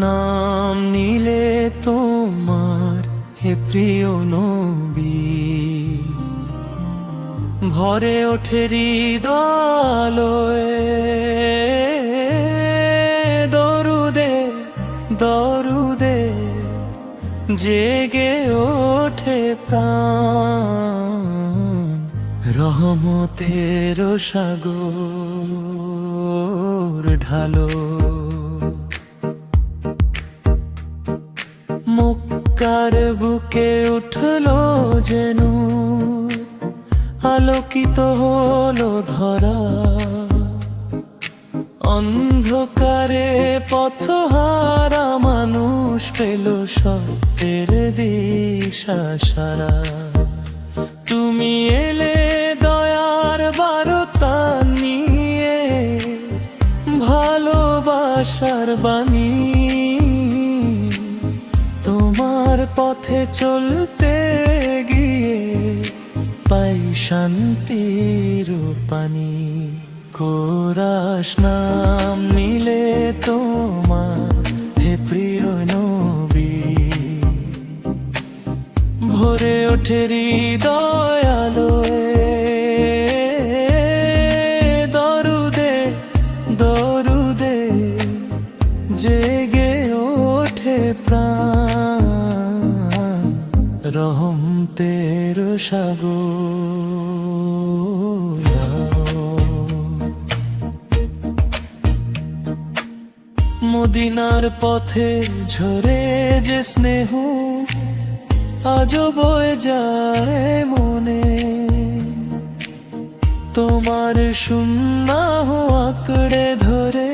নাম নিলে তোমার হে প্রিয় নবী, ভরে ওঠে হৃদয়ে। দরুদে দরুদে জেগে ওঠে প্রাণ, রহমতের সাগর ঢালো। মক্কার বুকে উঠলো যেন, আলোকিত হলো ধরা। অন্ধকারে পথহারা মানুষ পেল সত্যের দিশা সারা। তুমি এলে দয়ার বার্তা নিয়ে, ভালোবাসার বাণী। তোমার পথে চলতে গিয়ে পাই শান্তির পানি। কোরাস নাম নিলে তোমার হে প্রিয় নবী, ভরে ওঠে হৃদয় আলোয়। দরুদে দরুদে জেগে ওঠে প্রাণ, রহমতের সাগর। মদিনার পথে ঝরে যে স্নেহ, আজও বয়ে যায় মনে। তোমার সুন্নাহ আঁকড়ে ধরে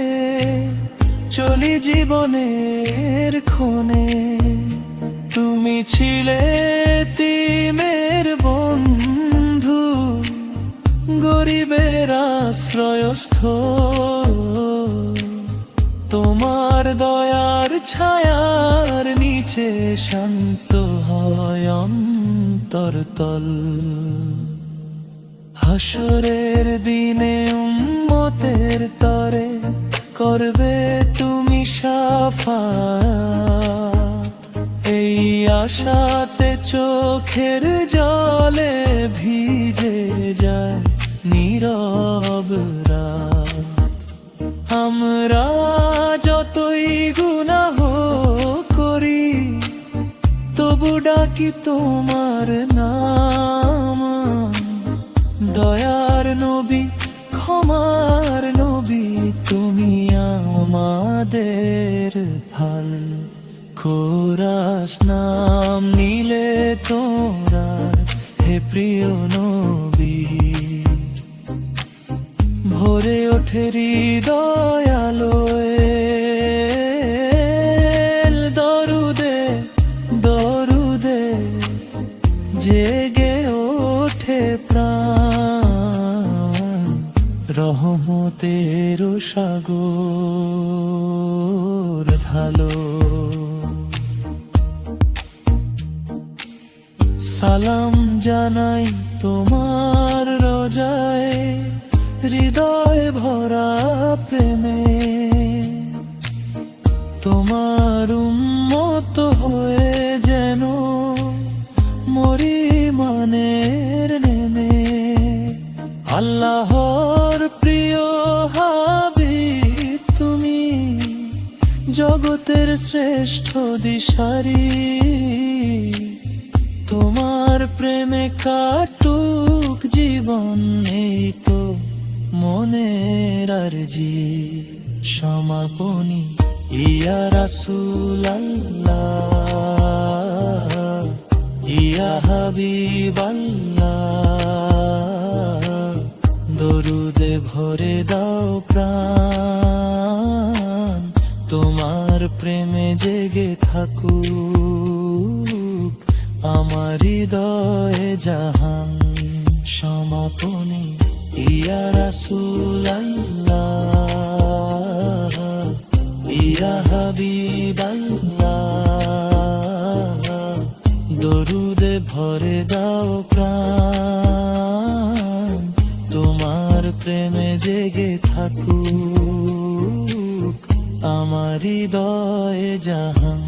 চলি জীবনের ক্ষণে। তুমি ছিলে তিমের বন্ধু, গরিবের আশ্রয়স্থল। তোমার দয়ার ছায়ার নিচে শান্ত হয় অন্তরতল। হাসরের দিনে উম্মতের তরে করবে তুমি শাফাত। এই আশাতে চোখের জলে ভিজে যায় নীরব রাত। আমরা যতই গুনাহ করি, তবু ডাকি তোমার নাম। দয়ার নবী, ক্ষমার নবী, তুমি আমাদের ভাল। কোরাস নাম নিলে তোরার হে প্রিয় নবী, ভরে ওঠে হৃদয় আলোয়। দরুদে দরুদে জেগে ওঠে প্রাণ, রহমতের সাগর ঢালো। সালাম জানাই তোমার রোজায়, হৃদয় ভরা প্রেমে। তোমার উম্মত হয়ে যেন মরি মানের নেমে। আল্লাহর প্রিয় হাবিব তুমি, জগতের শ্রেষ্ঠ দিশারি। তোমার প্রেমে কাটুক জীবন, এই তো মনের আরজি। সমাপনী ইয়া রাসূল আল্লাহ, ইয়া হাবিব আল্লাহ। দরুদে ভরে দাও প্রাণ, তোমার প্রেমে জেগে থাকুক আমার হৃদয়ে জাহান। সমাপনী ইয়া রাসূলাল্লাহ ইয়া হাবিবাল্লাহ দরুদে ভরে দাও প্রাণ তোমার প্রেমে জেগে থাকুক আমার হৃদয়ে জাহান